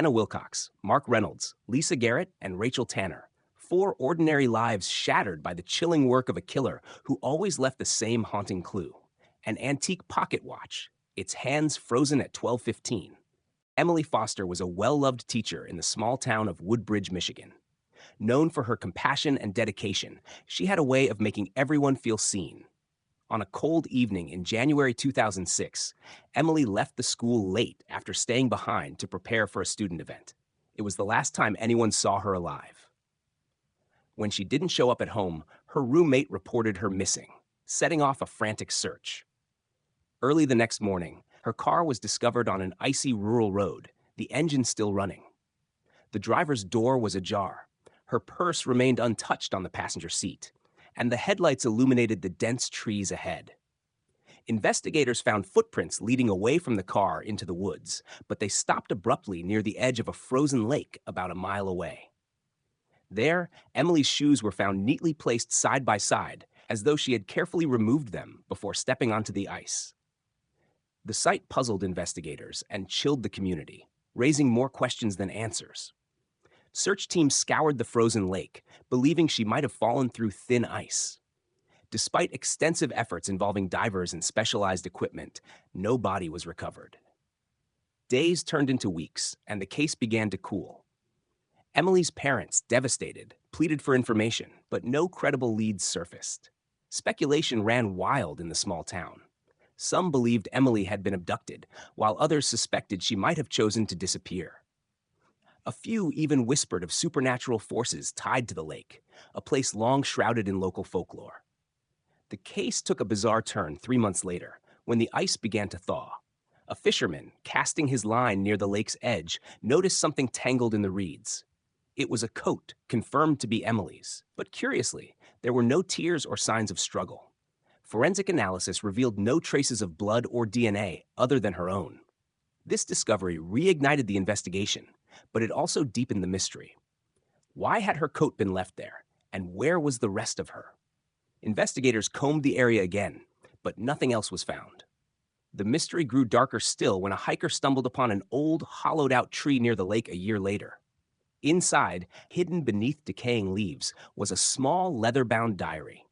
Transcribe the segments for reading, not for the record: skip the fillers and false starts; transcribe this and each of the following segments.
Anna Wilcox, Mark Reynolds, Lisa Garrett, and Rachel Tanner. 4 ordinary lives shattered by the chilling work of a killer who always left the same haunting clue. An antique pocket watch, its hands frozen at 12:15. Emily Foster was a well-loved teacher in the small town of Woodbridge, Michigan. Known for her compassion and dedication, she had a way of making everyone feel seen. On a cold evening in January 2006, Emily left the school late after staying behind to prepare for a student event. It was the last time anyone saw her alive. When she didn't show up at home, her roommate reported her missing, setting off a frantic search. Early the next morning, her car was discovered on an icy rural road, the engine still running. The driver's door was ajar. Her purse remained untouched on the passenger seat, and the headlights illuminated the dense trees ahead. Investigators found footprints leading away from the car into the woods, but they stopped abruptly near the edge of a frozen lake about a mile away. There, Emily's shoes were found neatly placed side by side, as though she had carefully removed them before stepping onto the ice. The sight puzzled investigators and chilled the community, raising more questions than answers. Search teams scoured the frozen lake, believing she might have fallen through thin ice. Despite extensive efforts involving divers and specialized equipment, no body was recovered. Days turned into weeks, and the case began to cool. Emily's parents, devastated, pleaded for information, but no credible leads surfaced. Speculation ran wild in the small town. Some believed Emily had been abducted, while others suspected she might have chosen to disappear. A few even whispered of supernatural forces tied to the lake, a place long shrouded in local folklore. The case took a bizarre turn 3 months later, when the ice began to thaw. A fisherman, casting his line near the lake's edge, noticed something tangled in the reeds. It was a coat, confirmed to be Emily's, but curiously, there were no tears or signs of struggle. Forensic analysis revealed no traces of blood or DNA other than her own. This discovery reignited the investigation, but it also deepened the mystery. Why had her coat been left there, and where was the rest of her? Investigators combed the area again, but nothing else was found. The mystery grew darker still when a hiker stumbled upon an old, hollowed-out tree near the lake a year later. Inside, hidden beneath decaying leaves, was a small leather-bound diary.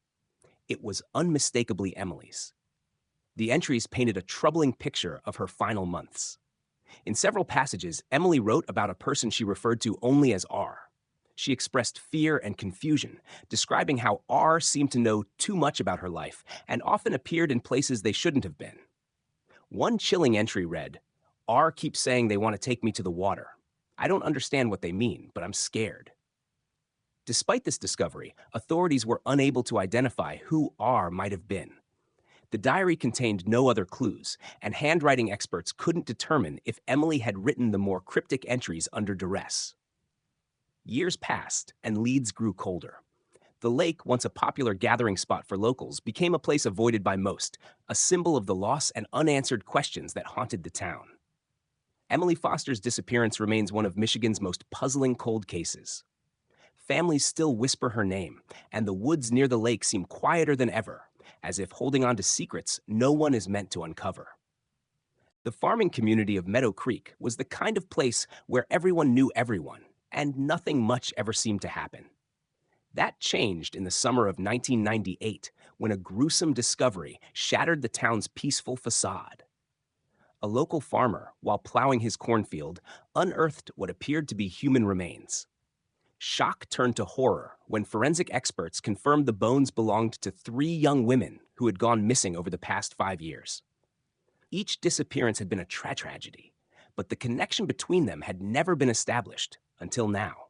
It was unmistakably Emily's. The entries painted a troubling picture of her final months. In several passages, Emily wrote about a person she referred to only as R. She expressed fear and confusion, describing how R seemed to know too much about her life and often appeared in places they shouldn't have been. One chilling entry read, "R keeps saying they want to take me to the water. I don't understand what they mean, but I'm scared." Despite this discovery, authorities were unable to identify who R might have been. The diary contained no other clues, and handwriting experts couldn't determine if Emily had written the more cryptic entries under duress. Years passed, and leads grew colder. The lake, once a popular gathering spot for locals, became a place avoided by most, a symbol of the loss and unanswered questions that haunted the town. Emily Foster's disappearance remains one of Michigan's most puzzling cold cases. Families still whisper her name, and the woods near the lake seem quieter than ever, as if holding on to secrets no one is meant to uncover. The farming community of Meadow Creek was the kind of place where everyone knew everyone, and nothing much ever seemed to happen. That changed in the summer of 1998, when a gruesome discovery shattered the town's peaceful facade. A local farmer, while plowing his cornfield, unearthed what appeared to be human remains. Shock turned to horror when forensic experts confirmed the bones belonged to 3 young women who had gone missing over the past 5 years. Each disappearance had been a tragedy, but the connection between them had never been established until now.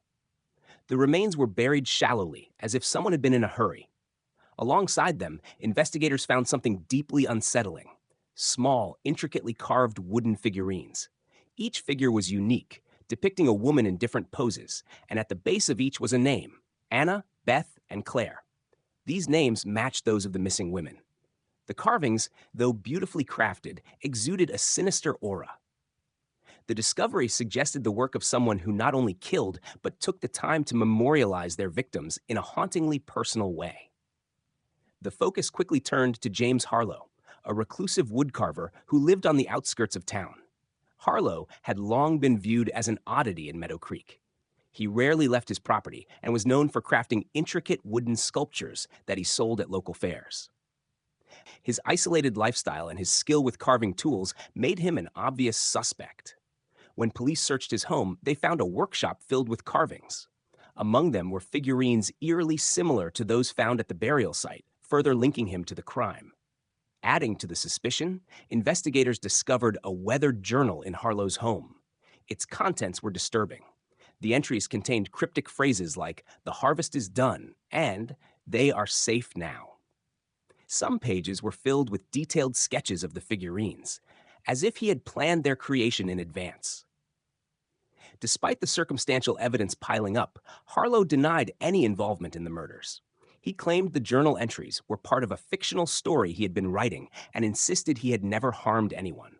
The remains were buried shallowly, as if someone had been in a hurry. Alongside them, investigators found something deeply unsettling: small, intricately carved wooden figurines. Each figure was unique, depicting a woman in different poses, and at the base of each was a name: Anna, Beth, and Claire. These names matched those of the missing women. The carvings, though beautifully crafted, exuded a sinister aura. The discovery suggested the work of someone who not only killed, but took the time to memorialize their victims in a hauntingly personal way. The focus quickly turned to James Harlow, a reclusive woodcarver who lived on the outskirts of town. Harlow had long been viewed as an oddity in Meadow Creek. He rarely left his property and was known for crafting intricate wooden sculptures that he sold at local fairs. His isolated lifestyle and his skill with carving tools made him an obvious suspect. When police searched his home, they found a workshop filled with carvings. Among them were figurines eerily similar to those found at the burial site, further linking him to the crime. Adding to the suspicion, investigators discovered a weathered journal in Harlow's home. Its contents were disturbing. The entries contained cryptic phrases like, "The harvest is done," and "They are safe now." Some pages were filled with detailed sketches of the figurines, as if he had planned their creation in advance. Despite the circumstantial evidence piling up, Harlow denied any involvement in the murders. He claimed the journal entries were part of a fictional story he had been writing and insisted he had never harmed anyone.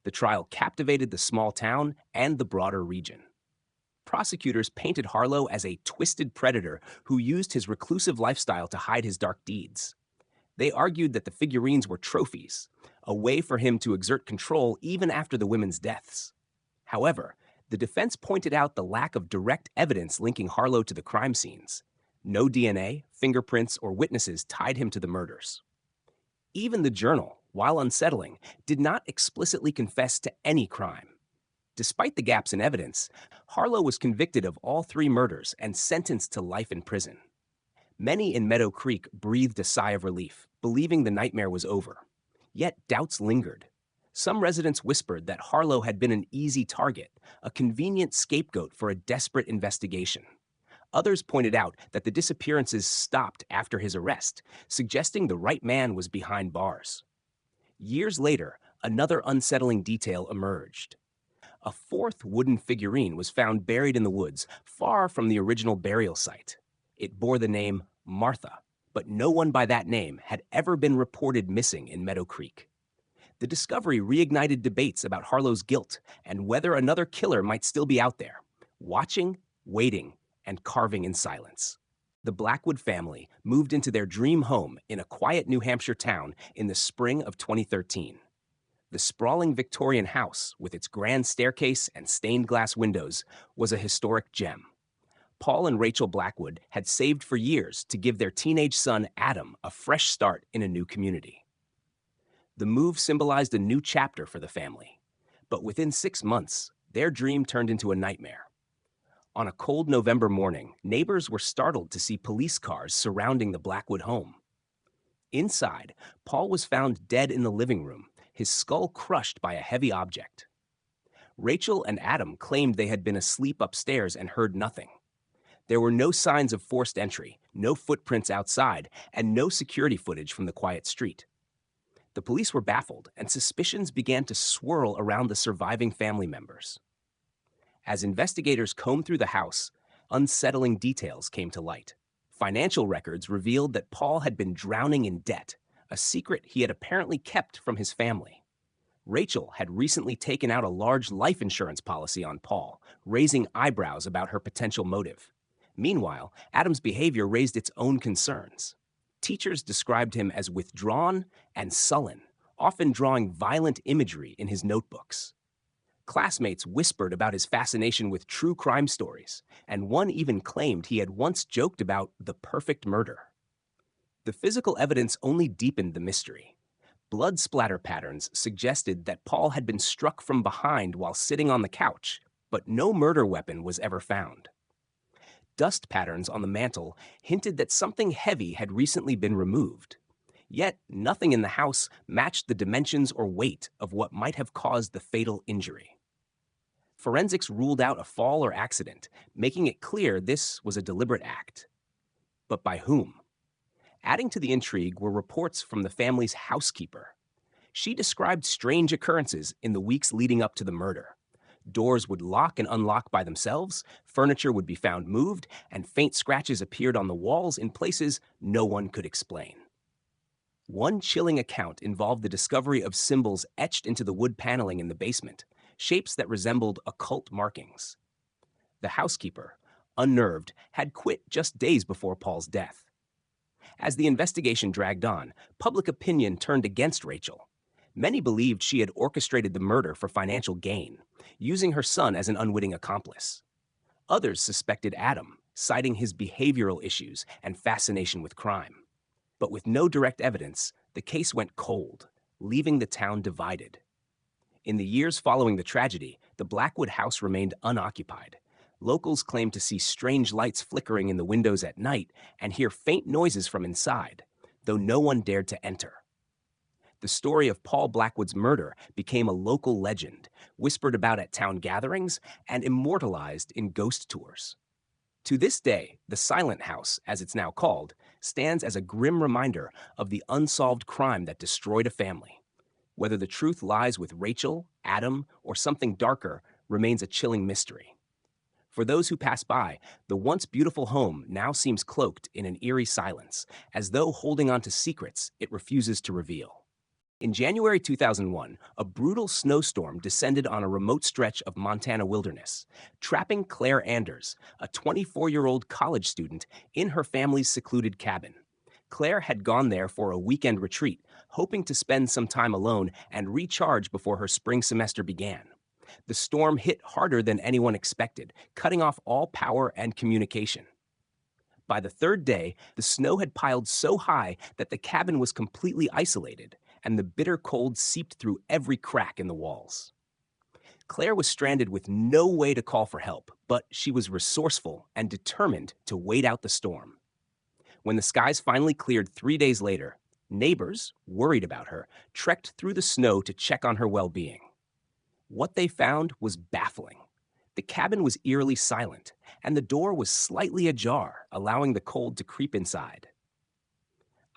The trial captivated the small town and the broader region. Prosecutors painted Harlow as a twisted predator who used his reclusive lifestyle to hide his dark deeds. They argued that the figurines were trophies, a way for him to exert control even after the women's deaths. However, the defense pointed out the lack of direct evidence linking Harlow to the crime scenes. No DNA, fingerprints, or witnesses tied him to the murders. Even the journal, while unsettling, did not explicitly confess to any crime. Despite the gaps in evidence, Harlow was convicted of all 3 murders and sentenced to life in prison. Many in Meadow Creek breathed a sigh of relief, believing the nightmare was over. Yet doubts lingered. Some residents whispered that Harlow had been an easy target, a convenient scapegoat for a desperate investigation. Others pointed out that the disappearances stopped after his arrest, suggesting the right man was behind bars. Years later, another unsettling detail emerged. A 4th wooden figurine was found buried in the woods, far from the original burial site. It bore the name Martha, but no one by that name had ever been reported missing in Meadow Creek. The discovery reignited debates about Harlow's guilt and whether another killer might still be out there, watching, waiting, and carving in silence. The Blackwood family moved into their dream home in a quiet New Hampshire town in the spring of 2013. The sprawling Victorian house, with its grand staircase and stained glass windows, was a historic gem. Paul and Rachel Blackwood had saved for years to give their teenage son Adam a fresh start in a new community. The move symbolized a new chapter for the family, but within 6 months, their dream turned into a nightmare. On a cold November morning, neighbors were startled to see police cars surrounding the Blackwood home. Inside, Paul was found dead in the living room, his skull crushed by a heavy object. Rachel and Adam claimed they had been asleep upstairs and heard nothing. There were no signs of forced entry, no footprints outside, and no security footage from the quiet street. The police were baffled, and suspicions began to swirl around the surviving family members. As investigators combed through the house, unsettling details came to light. Financial records revealed that Paul had been drowning in debt, a secret he had apparently kept from his family. Rachel had recently taken out a large life insurance policy on Paul, raising eyebrows about her potential motive. Meanwhile, Adam's behavior raised its own concerns. Teachers described him as withdrawn and sullen, often drawing violent imagery in his notebooks. Classmates whispered about his fascination with true crime stories, and one even claimed he had once joked about the perfect murder. The physical evidence only deepened the mystery. Blood splatter patterns suggested that Paul had been struck from behind while sitting on the couch, but no murder weapon was ever found. Dust patterns on the mantel hinted that something heavy had recently been removed. Yet, nothing in the house matched the dimensions or weight of what might have caused the fatal injury. Forensics ruled out a fall or accident, making it clear this was a deliberate act. But by whom? Adding to the intrigue were reports from the family's housekeeper. She described strange occurrences in the weeks leading up to the murder. Doors would lock and unlock by themselves, furniture would be found moved, and faint scratches appeared on the walls in places no one could explain. One chilling account involved the discovery of symbols etched into the wood paneling in the basement, shapes that resembled occult markings. The housekeeper, unnerved, had quit just days before Paul's death. As the investigation dragged on, public opinion turned against Rachel. Many believed she had orchestrated the murder for financial gain, using her son as an unwitting accomplice. Others suspected Adam, citing his behavioral issues and fascination with crime. But with no direct evidence, the case went cold, leaving the town divided. In the years following the tragedy, the Blackwood house remained unoccupied. Locals claimed to see strange lights flickering in the windows at night and hear faint noises from inside, though no one dared to enter. The story of Paul Blackwood's murder became a local legend, whispered about at town gatherings and immortalized in ghost tours. To this day, the Silent House, as it's now called, stands as a grim reminder of the unsolved crime that destroyed a family. Whether the truth lies with Rachel, Adam, or something darker remains a chilling mystery. For those who pass by, the once beautiful home now seems cloaked in an eerie silence, as though holding on to secrets it refuses to reveal. In January 2001, a brutal snowstorm descended on a remote stretch of Montana wilderness, trapping Claire Anders, a 24-year-old college student, in her family's secluded cabin. Claire had gone there for a weekend retreat, hoping to spend some time alone and recharge before her spring semester began. The storm hit harder than anyone expected, cutting off all power and communication. By the third day, the snow had piled so high that the cabin was completely isolated, and the bitter cold seeped through every crack in the walls. Claire was stranded with no way to call for help, but she was resourceful and determined to wait out the storm. When the skies finally cleared 3 days later, neighbors, worried about her, trekked through the snow to check on her well-being. What they found was baffling. The cabin was eerily silent, and the door was slightly ajar, allowing the cold to creep inside.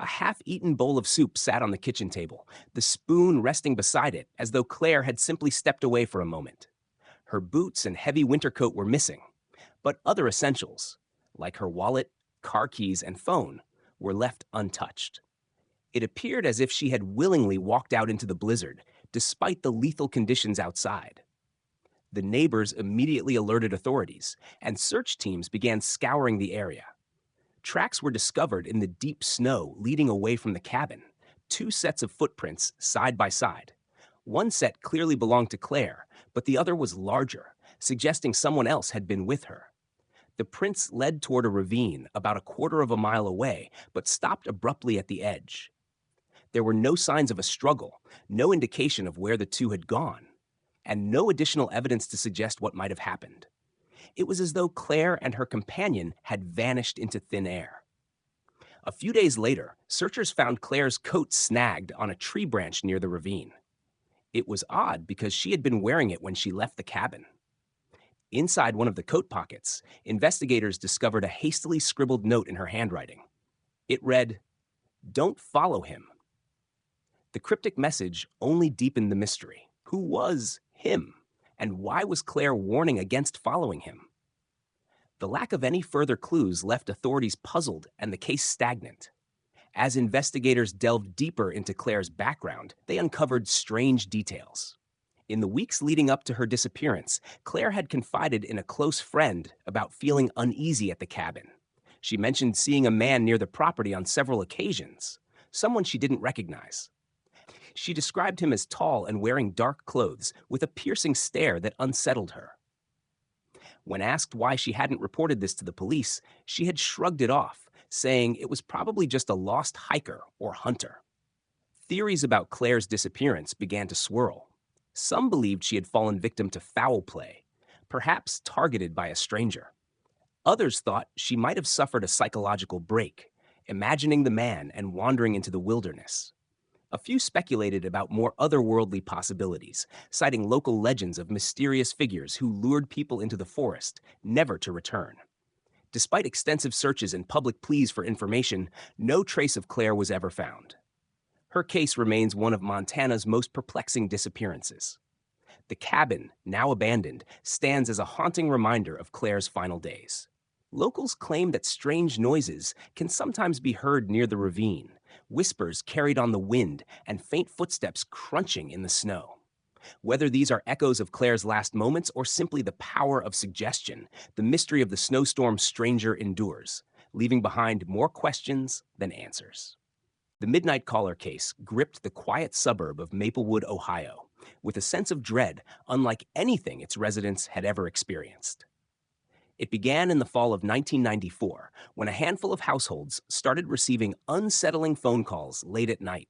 A half-eaten bowl of soup sat on the kitchen table, the spoon resting beside it as though Claire had simply stepped away for a moment. Her boots and heavy winter coat were missing, but other essentials, like her wallet, car keys, and phone, were left untouched. It appeared as if she had willingly walked out into the blizzard, despite the lethal conditions outside. The neighbors immediately alerted authorities, and search teams began scouring the area. Tracks were discovered in the deep snow leading away from the cabin, 2 sets of footprints side by side. One set clearly belonged to Claire, but the other was larger, suggesting someone else had been with her. The prints led toward a ravine about a quarter of a mile away, but stopped abruptly at the edge. There were no signs of a struggle, no indication of where the two had gone, and no additional evidence to suggest what might have happened. It was as though Claire and her companion had vanished into thin air. A few days later, searchers found Claire's coat snagged on a tree branch near the ravine. It was odd because she had been wearing it when she left the cabin. Inside one of the coat pockets, investigators discovered a hastily scribbled note in her handwriting. It read, "Don't follow him." The cryptic message only deepened the mystery. Who was him? And why was Claire warning against following him? The lack of any further clues left authorities puzzled and the case stagnant. As investigators delved deeper into Claire's background, they uncovered strange details. In the weeks leading up to her disappearance, Claire had confided in a close friend about feeling uneasy at the cabin. She mentioned seeing a man near the property on several occasions, someone she didn't recognize. She described him as tall and wearing dark clothes with a piercing stare that unsettled her. When asked why she hadn't reported this to the police, she had shrugged it off, saying it was probably just a lost hiker or hunter. Theories about Claire's disappearance began to swirl. Some believed she had fallen victim to foul play, perhaps targeted by a stranger. Others thought she might have suffered a psychological break, imagining the man and wandering into the wilderness. A few speculated about more otherworldly possibilities, citing local legends of mysterious figures who lured people into the forest, never to return. Despite extensive searches and public pleas for information, no trace of Claire was ever found. Her case remains one of Montana's most perplexing disappearances. The cabin, now abandoned, stands as a haunting reminder of Claire's final days. Locals claim that strange noises can sometimes be heard near the ravine, whispers carried on the wind, and faint footsteps crunching in the snow. Whether these are echoes of Claire's last moments or simply the power of suggestion, the mystery of the snowstorm stranger endures, leaving behind more questions than answers. The Midnight Caller case gripped the quiet suburb of Maplewood, Ohio, with a sense of dread unlike anything its residents had ever experienced. It began in the fall of 1994 when a handful of households started receiving unsettling phone calls late at night.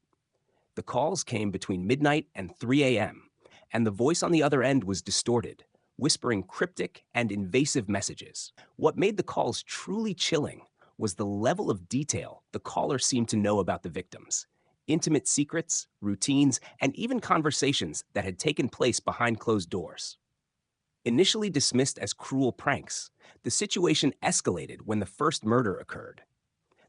The calls came between midnight and 3 a.m., and the voice on the other end was distorted, whispering cryptic and invasive messages. What made the calls truly chilling was the level of detail the caller seemed to know about the victims. Intimate secrets, routines, and even conversations that had taken place behind closed doors. Initially dismissed as cruel pranks, the situation escalated when the first murder occurred.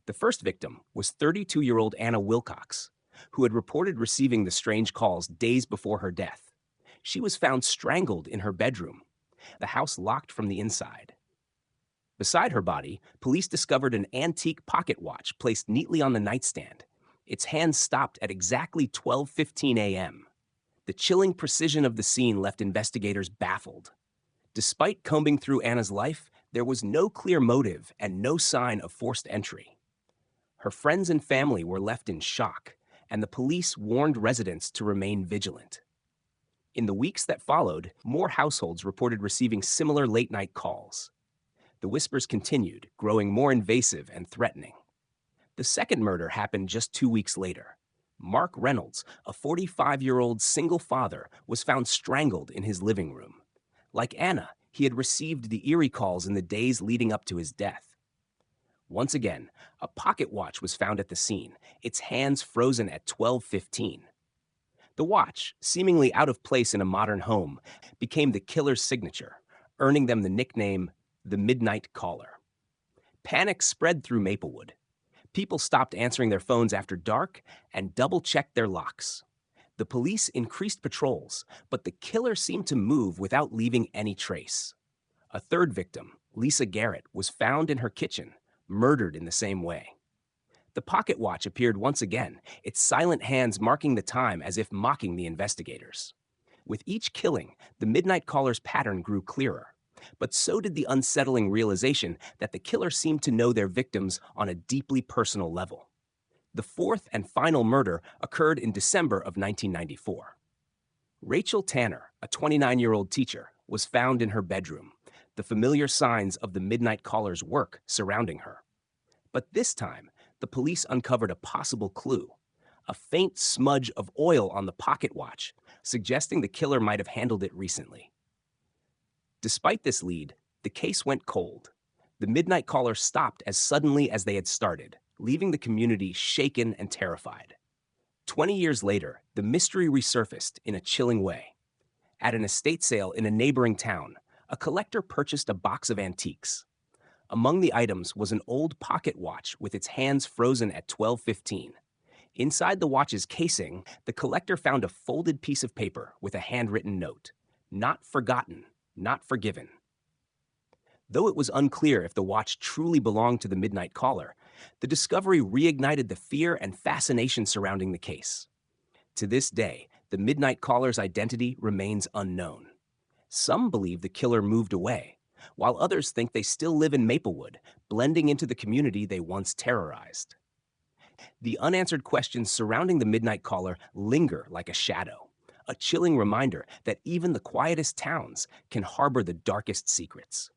The first victim was 32-year-old Anna Wilcox, who had reported receiving the strange calls days before her death. She was found strangled in her bedroom, the house locked from the inside. Beside her body, police discovered an antique pocket watch placed neatly on the nightstand. Its hands stopped at exactly 12:15 a.m. The chilling precision of the scene left investigators baffled. Despite combing through Anna's life, there was no clear motive and no sign of forced entry. Her friends and family were left in shock, and the police warned residents to remain vigilant. In the weeks that followed, more households reported receiving similar late-night calls. The whispers continued, growing more invasive and threatening. The second murder happened just 2 weeks later. Mark Reynolds, a 45-year-old single father, was found strangled in his living room. Like Anna, he had received the eerie calls in the days leading up to his death. Once again, a pocket watch was found at the scene, its hands frozen at 12:15. The watch, seemingly out of place in a modern home, became the killer's signature, earning them the nickname the Midnight Caller. Panic spread through Maplewood. People stopped answering their phones after dark and double-checked their locks. The police increased patrols, but the killer seemed to move without leaving any trace. A third victim, Lisa Garrett, was found in her kitchen, murdered in the same way. The pocket watch appeared once again, its silent hands marking the time as if mocking the investigators. With each killing, the Midnight Caller's pattern grew clearer, but so did the unsettling realization that the killer seemed to know their victims on a deeply personal level. The fourth and final murder occurred in December of 1994. Rachel Tanner, a 29-year-old teacher, was found in her bedroom, the familiar signs of the Midnight Caller's work surrounding her. But this time, the police uncovered a possible clue, a faint smudge of oil on the pocket watch, suggesting the killer might have handled it recently. Despite this lead, the case went cold. The Midnight Caller stopped as suddenly as they had started, leaving the community shaken and terrified. 20 years later, the mystery resurfaced in a chilling way. At an estate sale in a neighboring town, a collector purchased a box of antiques. Among the items was an old pocket watch with its hands frozen at 12:15. Inside the watch's casing, the collector found a folded piece of paper with a handwritten note, "Not forgotten, not forgiven." Though it was unclear if the watch truly belonged to the Midnight Caller, the discovery reignited the fear and fascination surrounding the case. To this day, the Midnight Caller's identity remains unknown. Some believe the killer moved away, while others think they still live in Maplewood, blending into the community they once terrorized. The unanswered questions surrounding the Midnight Caller linger like a shadow, a chilling reminder that even the quietest towns can harbor the darkest secrets.